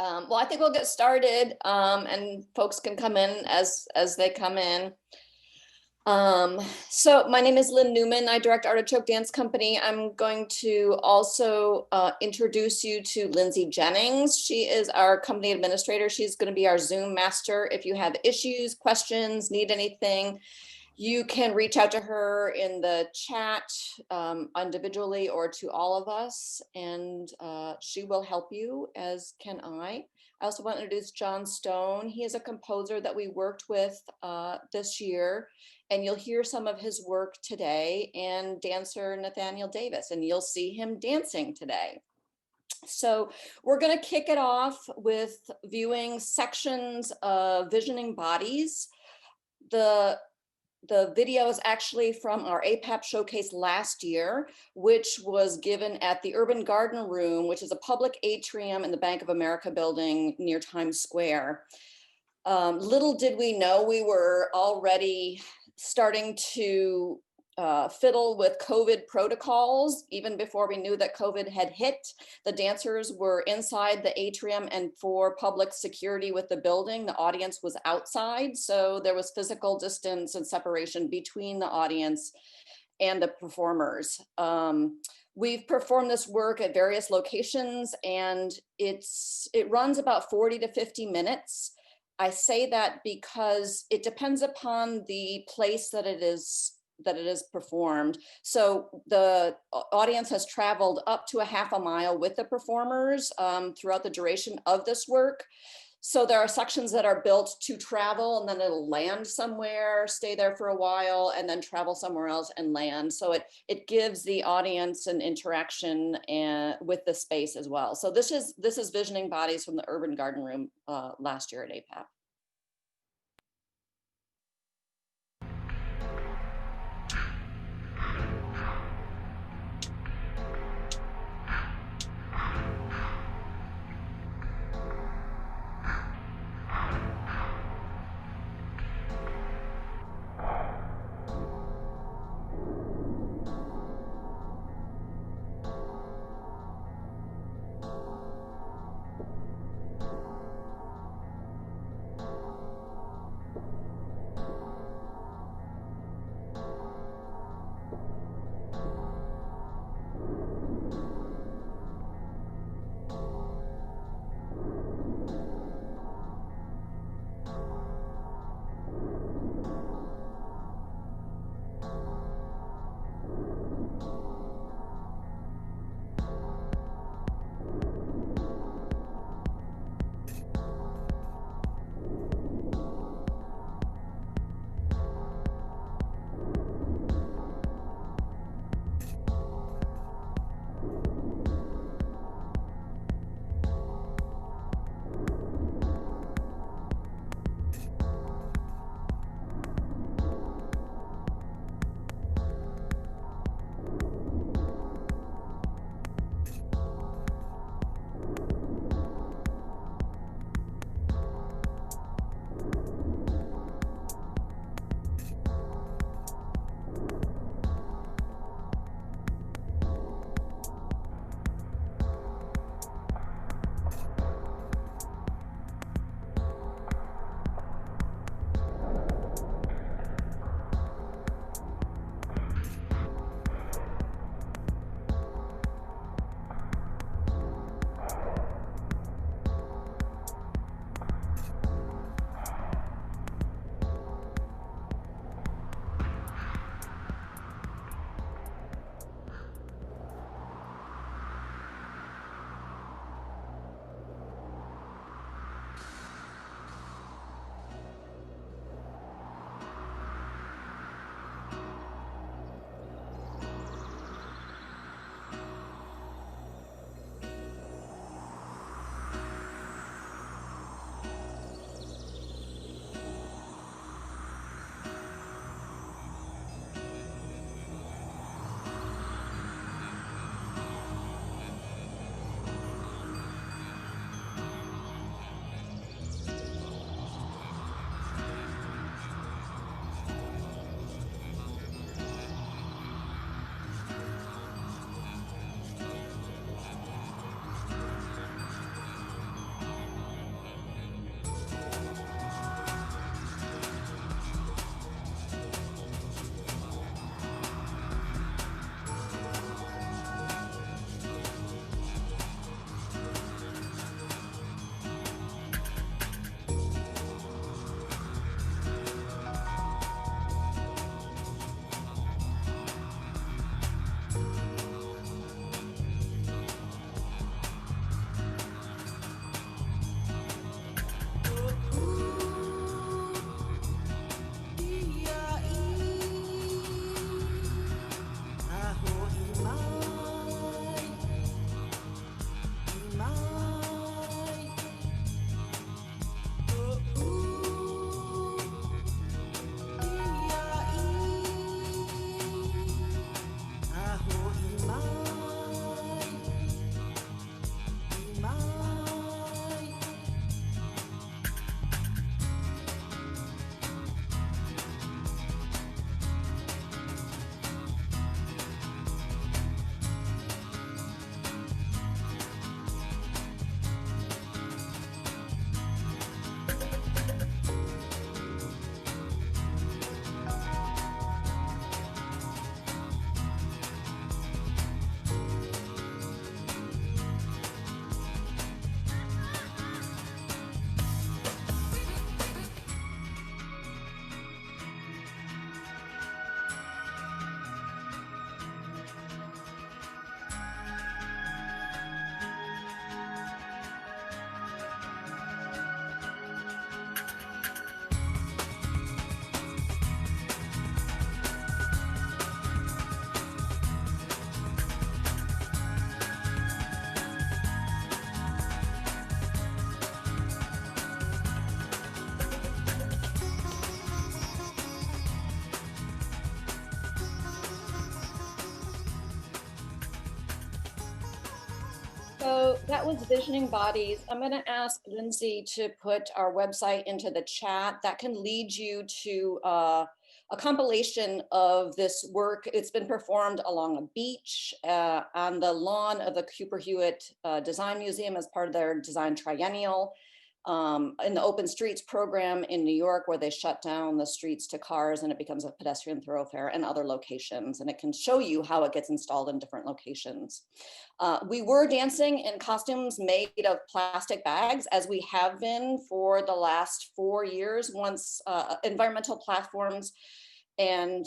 Well, I think we'll get started, and folks can come in as they come in. So my name is Lynn Newman. I direct Artichoke Dance Company. I'm going to also introduce you to Lindsay Jennings. She is our company administrator. She's going to be our Zoom master. If you have issues, questions, need anything, you can reach out to her in the chat individually or to all of us, and she will help you, as can I. I also want to introduce John Stone. He is a composer that we worked with this year, and you'll hear some of his work today, and dancer Nathaniel Davis, and you'll see him dancing today. So we're going to kick it off with viewing sections of Visioning Bodies. The video is actually from our APAP showcase last year, which was given at the Urban Garden Room, which is a public atrium in the Bank of America building near Times Square. Little did we know we were already starting to fiddle with COVID protocols. Even before we knew that COVID had hit, the dancers were inside the atrium, and for public security with the building, the audience was outside. So there was physical distance and separation between the audience and the performers. We've performed this work at various locations, and it runs about 40 to 50 minutes. I say that because it depends upon the place that it is performed. So the audience has traveled up to a half a mile with the performers throughout the duration of this work. So there are sections that are built to travel, and then it'll land somewhere, stay there for a while, and then travel somewhere else and land. So it gives the audience an interaction with the space as well. So this is Visioning Bodies from the Urban Garden Room last year at APAP. That was visioning bodies. I'm going to ask Lindsay to put our website into the chat. That can lead you to a compilation of this work. It's been performed along a beach, on the lawn of the Cooper Hewitt Design Museum as part of their design triennial. In the open streets program in New York, where they shut down the streets to cars and it becomes a pedestrian thoroughfare, and other locations. And it can show you how it gets installed in different locations. We were dancing in costumes made of plastic bags, as we have been for the last 4 years, once environmental platforms and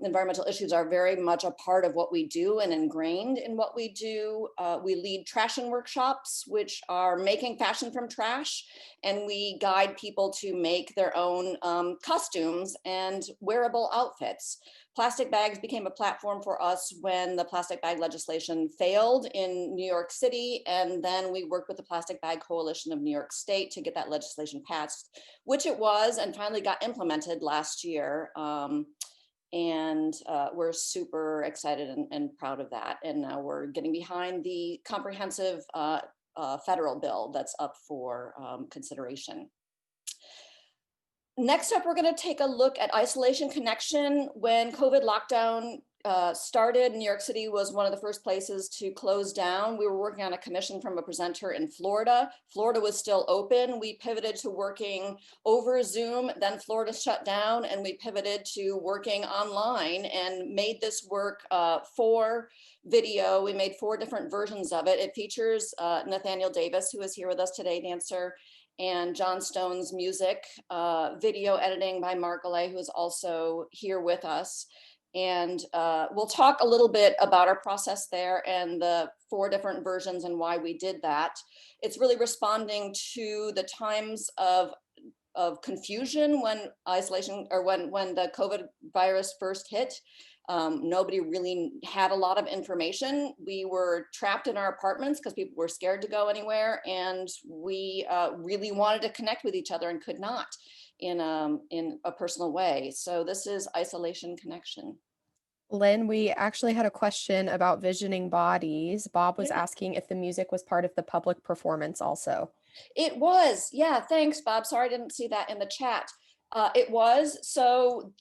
environmental issues are very much a part of what we do and ingrained in what we do. We lead trashing workshops, which are making fashion from trash, and we guide people to make their own costumes and wearable outfits. Plastic bags became a platform for us when the plastic bag legislation failed in New York City, and then we worked with the Plastic Bag Coalition of New York State to get that legislation passed, which it was, and finally got implemented last year. We're super excited and proud of that. And now we're getting behind the comprehensive federal bill that's up for consideration. Next up, we're going to take a look at isolation connection. When COVID lockdown started, New York City was one of the first places to close down. We were working on a commission from a presenter in Florida. Florida was still open. We pivoted to working over Zoom. Then Florida shut down and we pivoted to working online and made this work for video. We made 4 different versions of it. It features Nathaniel Davis, who is here with us today, dancer, and John Stone's music, video editing by Mark Galay, who is also here with us. And we'll talk a little bit about our process there and the 4 different versions and why we did that. It's really responding to the times of confusion when isolation, or when the COVID virus first hit. Nobody really had a lot of information. We were trapped in our apartments because people were scared to go anywhere, and we really wanted to connect with each other and could not in a personal way. So this is isolation connection. Lynn, we actually had a question about visioning bodies. Bob was asking if the music was part of the public performance also. It was, yeah, thanks, Bob. Sorry, I didn't see that in the chat. It was, so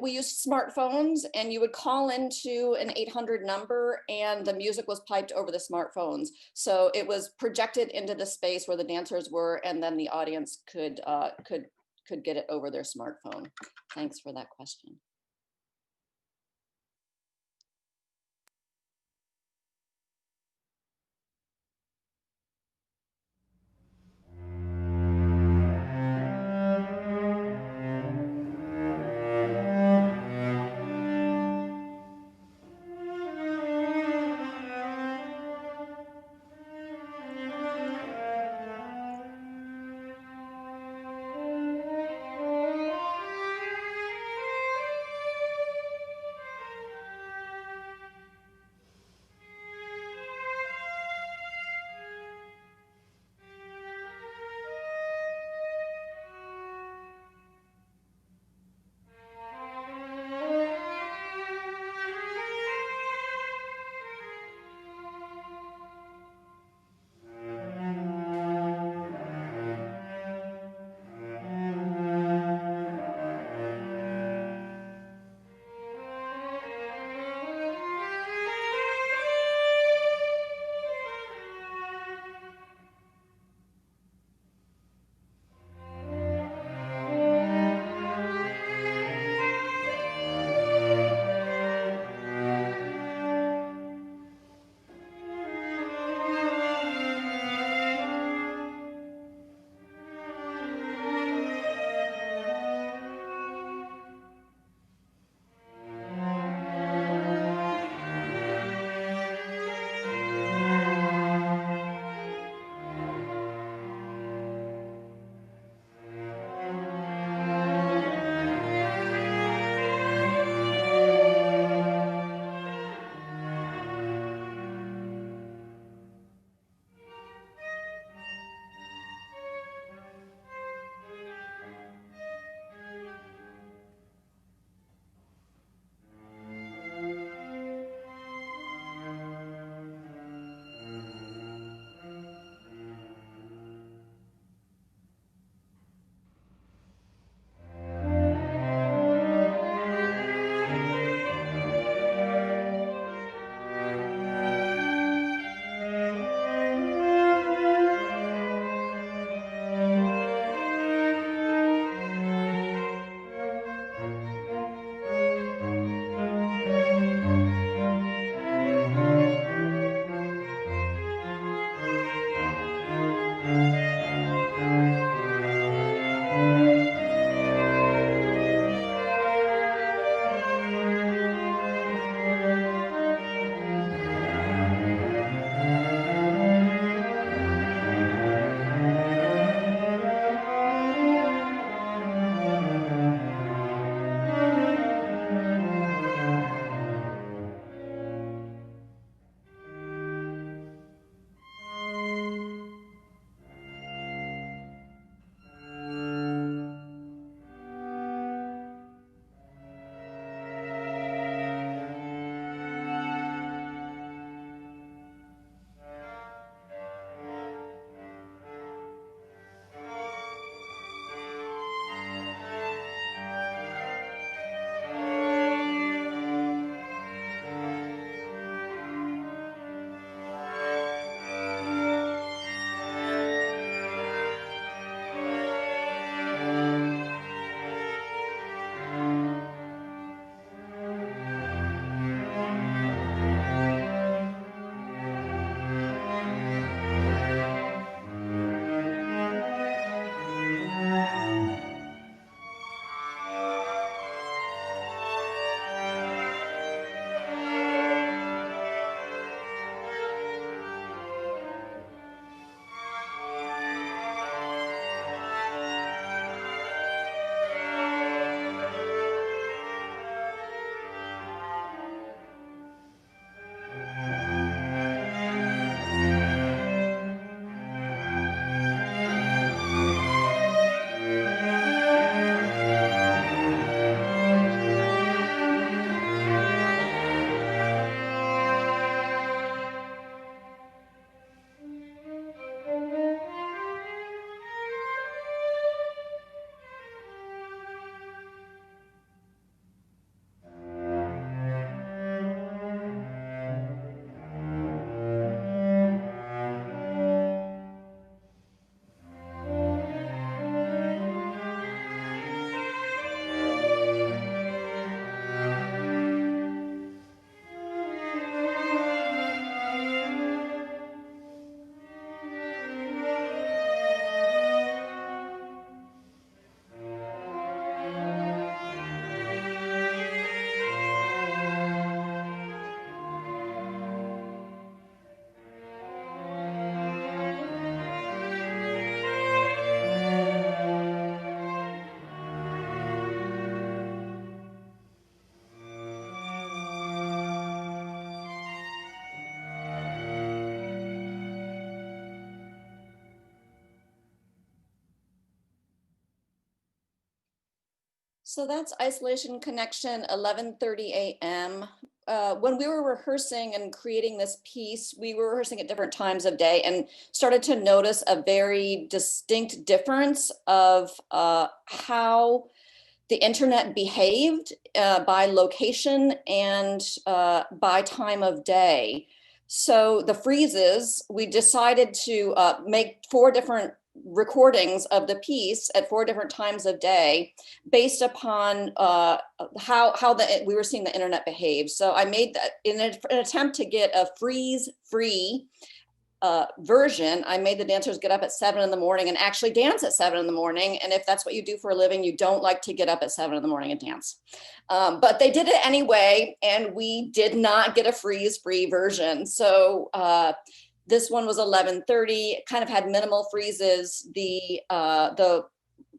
we used smartphones, and you would call into an 800 number and the music was piped over the smartphones. So it was projected into the space where the dancers were, and then the audience could get it over their smartphone. Thanks for that question. So that's Isolation Connection, 11:30 a.m. When we were rehearsing and creating this piece, we were rehearsing at different times of day and started to notice a very distinct difference of how the internet behaved by location and by time of day. So the freezes, we decided to make 4 different recordings of the piece at 4 different times of day based upon how we were seeing the internet behave. So I made that in an attempt to get a freeze-free version. I made the dancers get up at 7 in the morning and actually dance at 7 in the morning. And if that's what you do for a living, you don't like to get up at 7 in the morning and dance. But they did it anyway, and we did not get a freeze-free version. So this one was 11:30. It kind of had minimal freezes. The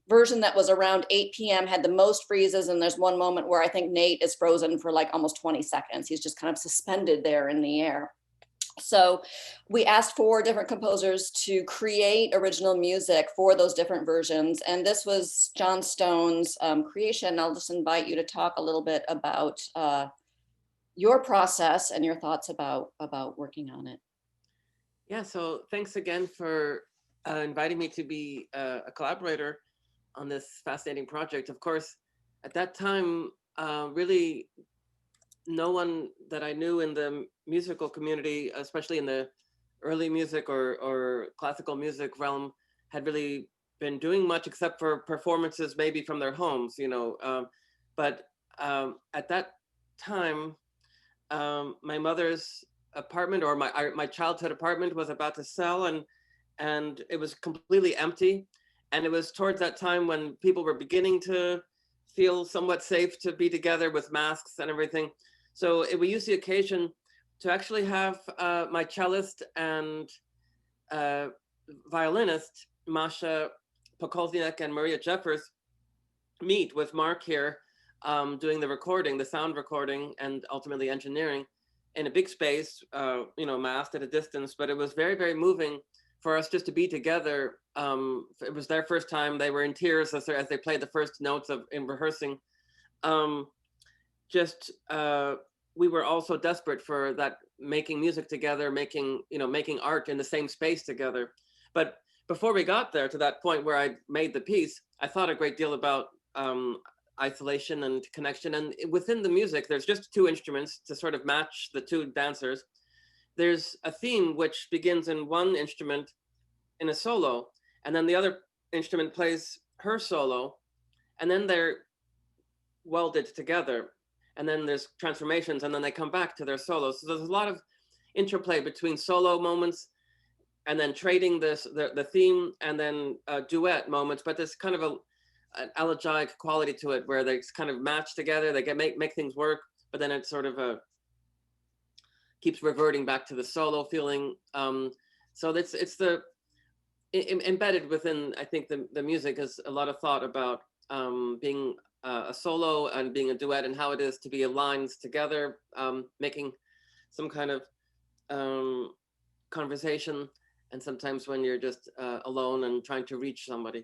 version that was around 8 p.m. had the most freezes, and there's one moment where I think Nate is frozen for like almost 20 seconds. He's just kind of suspended there in the air. So we asked 4 different composers to create original music for those different versions. And this was John Stone's creation. I'll just invite you to talk a little bit about your process and your thoughts about working on it. Yeah, so thanks again for inviting me to be a collaborator on this fascinating project. Of course, at that time, really no one that I knew in the musical community, especially in the early music or classical music realm, had really been doing much except for performances maybe from their homes, you know. But at that time, my mother's apartment, or my childhood apartment, was about to sell, and it was completely empty. And it was towards that time when people were beginning to feel somewhat safe to be together with masks and everything. So we used the occasion to actually have my cellist and violinist, Masha Pokolzniak and Maria Jeffers, meet with Mark here, doing the recording, the sound recording, and ultimately engineering in a big space, you know, masked at a distance. But it was very, very moving for us just to be together. It was their first time. They were in tears as they played the first notes in rehearsing. We were also desperate for that, making music together, making art in the same space together. But before we got there to that point where I made the piece, I thought a great deal about isolation and connection. And within the music, there's just 2 instruments to sort of match the 2 dancers. There's a theme which begins in one instrument in a solo, and then the other instrument plays her solo, and then they're welded together. And then there's transformations, and then they come back to their solos. So there's a lot of interplay between solo moments and then trading the theme, and then duet moments. But there's kind of an elegiac quality to it where they kind of match together. They make things work, but then it sort of keeps reverting back to the solo feeling. So it's embedded within, I think, the music is a lot of thought about being a solo and being a duet, and how it is to be aligned together, making some kind of conversation, and sometimes when you're just alone and trying to reach somebody.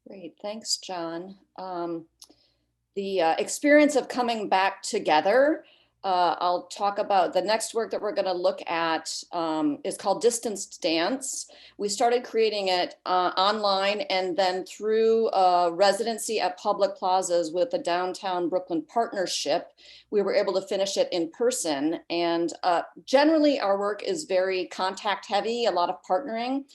Great, thanks, John. The experience of coming back together, I'll talk about. The next work that we're going to look at is called Distanced Dance. We started creating it online, and then through residency at public plazas with the Downtown Brooklyn Partnership, we were able to finish it in person. And generally our work is very contact heavy, a lot of partnering.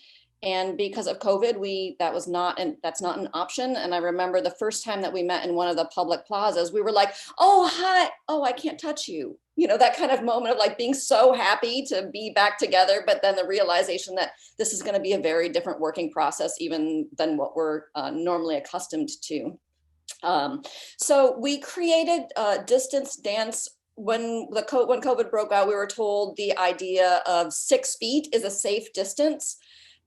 And because of COVID, that's not an option. And I remember the first time that we met in one of the public plazas, we were like, oh, hi, oh, I can't touch you. You know, that kind of moment of like being so happy to be back together, but then the realization that this is going to be a very different working process even than what we're normally accustomed to. So we created distance dance. When COVID broke out, we were told the idea of 6 feet is a safe distance.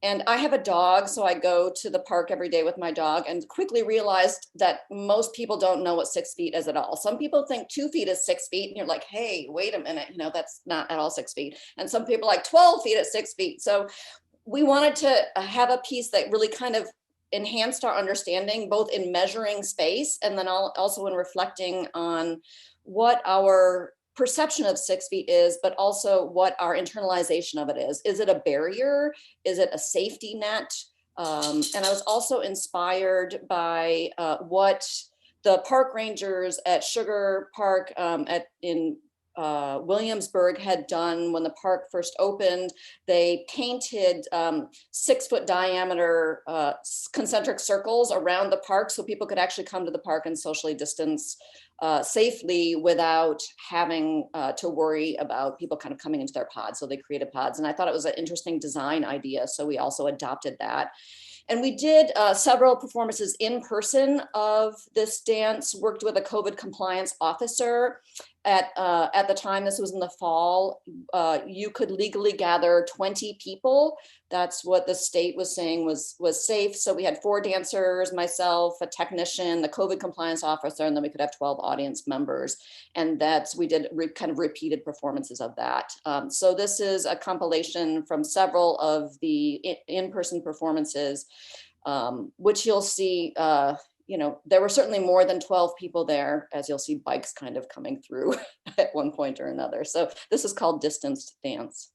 And I have a dog, so I go to the park every day with my dog, and quickly realized that most people don't know what 6 feet is at all. Some people think 2 feet is 6 feet, and you're like, hey, wait a minute, you know, that's not at all 6 feet. And some people are like 12 feet at 6 feet. So we wanted to have a piece that really kind of enhanced our understanding, both in measuring space and then also in reflecting on what our perception of 6 feet is, but also what our internalization of it is. Is it a barrier? Is it a safety net? And I was also inspired by what the park rangers at Sugar Park in Williamsburg had done when the park first opened. They painted 6-foot diameter concentric circles around the park so people could actually come to the park and socially distance safely without having to worry about people kind of coming into their pods. So they created pods, and I thought it was an interesting design idea. So we also adopted that. And we did several performances in person of this dance, worked with a COVID compliance officer. At the time, this was in the fall, you could legally gather 20 people. That's what the state was saying was safe. So we had 4 dancers, myself, a technician, the COVID compliance officer, and then we could have 12 audience members. And we did kind of repeated performances of that. So this is a compilation from several of the in-person performances, which you'll see, there were certainly more than 12 people there, as you'll see bikes kind of coming through at one point or another. So this is called distanced dance.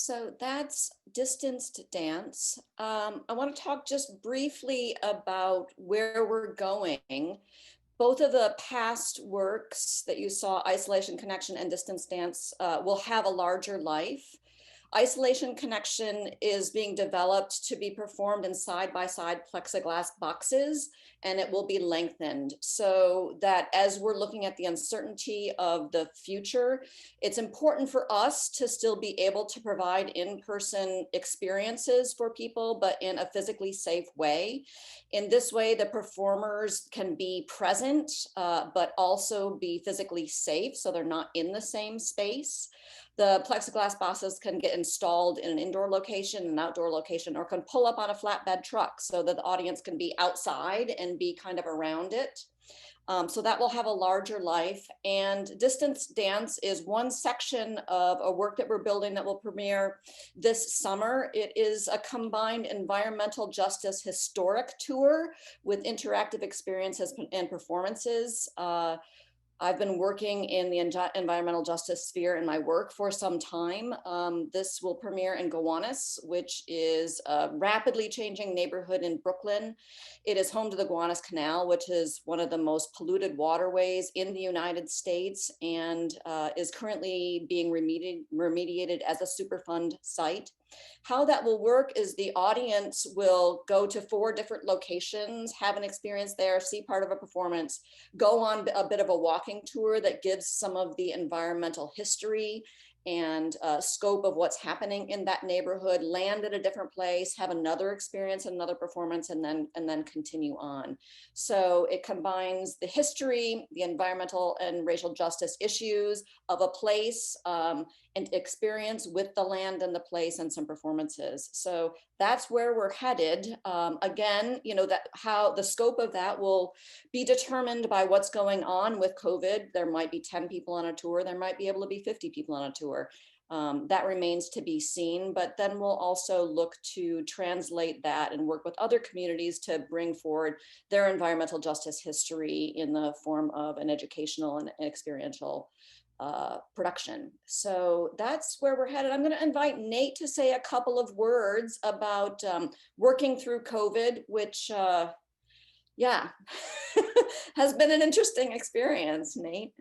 So that's distanced dance. I want to talk just briefly about where we're going. Both of the past works that you saw, Isolation Connection and Distance Dance, will have a larger life. Isolation Connection is being developed to be performed in side-by-side plexiglass boxes, and it will be lengthened so that as we're looking at the uncertainty of the future, it's important for us to still be able to provide in-person experiences for people, but in a physically safe way. In this way, the performers can be present, but also be physically safe, so they're not in the same space. The plexiglass boxes can get installed in an indoor location, an outdoor location, or can pull up on a flatbed truck so that the audience can be outside and be kind of around it. So that will have a larger life. And Distance Dance is one section of a work that we're building that will premiere this summer. It is a combined environmental justice historic tour with interactive experiences and performances. I've been working in the environmental justice sphere in my work for some time. This will premiere in Gowanus, which is a rapidly changing neighborhood in Brooklyn. It is home to the Gowanus Canal, which is one of the most polluted waterways in the United States and is currently being remediated as a Superfund site. How that will work is the audience will go to 4 different locations, have an experience there, see part of a performance, go on a bit of a walking tour that gives some of the environmental history and scope of what's happening in that neighborhood, land at a different place, have another experience, another performance, and then continue on. So it combines the history, the environmental and racial justice issues of a place, and experience with the land and the place, and some performances. So that's where we're headed. Again, you know, that how the scope of that will be determined by what's going on with COVID. There might be 10 people on a tour, there might be able to be 50 people on a tour. That remains to be seen, but then we'll also look to translate that and work with other communities to bring forward their environmental justice history in the form of an educational and experiential production. So that's where we're headed. I'm going to invite Nate to say a couple of words about working through COVID, which, yeah, has been an interesting experience, Nate.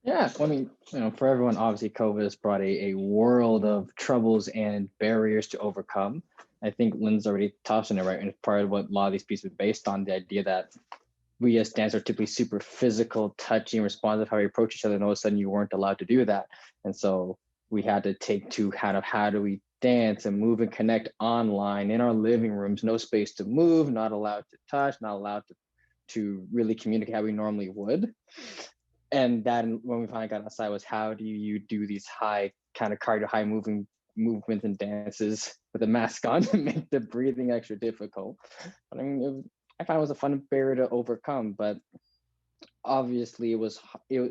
Yeah, well, I mean, for everyone, obviously, COVID has brought a world of troubles and barriers to overcome. I think Lynn's already touched on it, right? And it's part of what a lot of these pieces are based on, the idea that we as dancers are typically super physical, touchy, and responsive how we approach each other, and all of a sudden you weren't allowed to do that. And so we had to take to kind of how do we dance and move and connect online in our living rooms, no space to move, not allowed to touch, not allowed to really communicate how we normally would. And then when we finally got outside was how do you do these high kind of cardio, high moving movements and dances with a mask on to make the breathing extra difficult. But I mean, I found it was a fun barrier to overcome, but obviously it was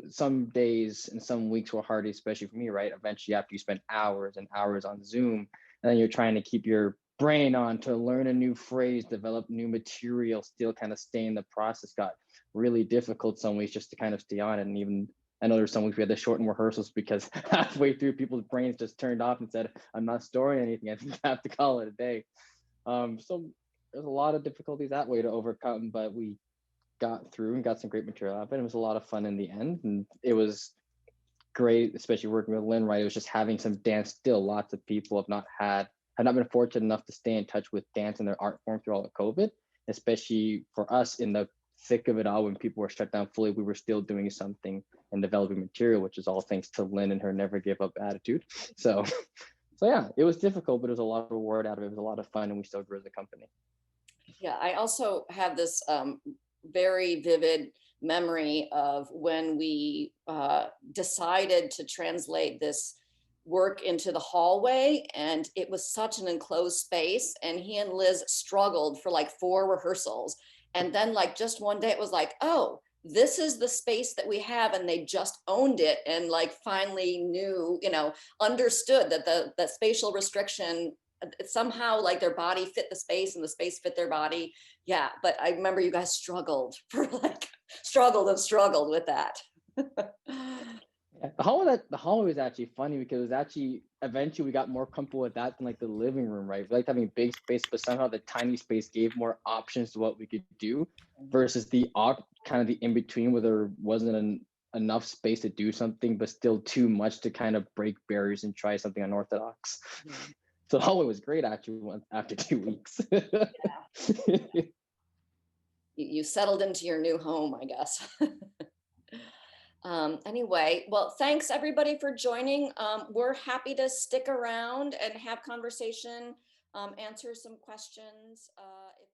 some days and some weeks were hard, especially for me, right? Eventually after you spend hours and hours on Zoom, and then you're trying to keep your brain on to learn a new phrase, develop new material, still kind of stay in the process, got really difficult some weeks just to kind of stay on it. And even I know there's some weeks we had to shorten rehearsals because halfway through people's brains just turned off and said, I'm not storing anything, I think I have to call it a day. So there's a lot of difficulties that way to overcome, but we got through and got some great material out of it. It was a lot of fun in the end, and it was great, especially working with Lynn, right? It was just having some dance still. Lots of people have not been fortunate enough to stay in touch with dance and their art form through all of COVID, especially for us in the thick of it all when people were shut down fully, we were still doing something and developing material, which is all thanks to Lynn and her never give up attitude. So yeah, it was difficult, but it was a lot of reward out of it. It was a lot of fun, and we still grew as a company. Yeah, I also have this very vivid memory of when we decided to translate this work into the hallway, and it was such an enclosed space, and he and Liz struggled for like 4 rehearsals, and then like just one day it was like, oh, this is the space that we have, and they just owned it and like finally knew, understood that the spatial restriction somehow like their body fit the space and the space fit their body. Yeah, but I remember you guys struggled with that. Yeah, the hallway was actually funny because it was actually eventually we got more comfortable with that than like the living room, right? We liked having big space, but somehow the tiny space gave more options to what we could do versus the kind of the in between where there wasn't enough space to do something, but still too much to kind of break barriers and try something unorthodox. So the hallway was great actually after 2 weeks. You settled into your new home, I guess. Anyway, well, thanks everybody for joining. We're happy to stick around and have conversation, answer some questions. If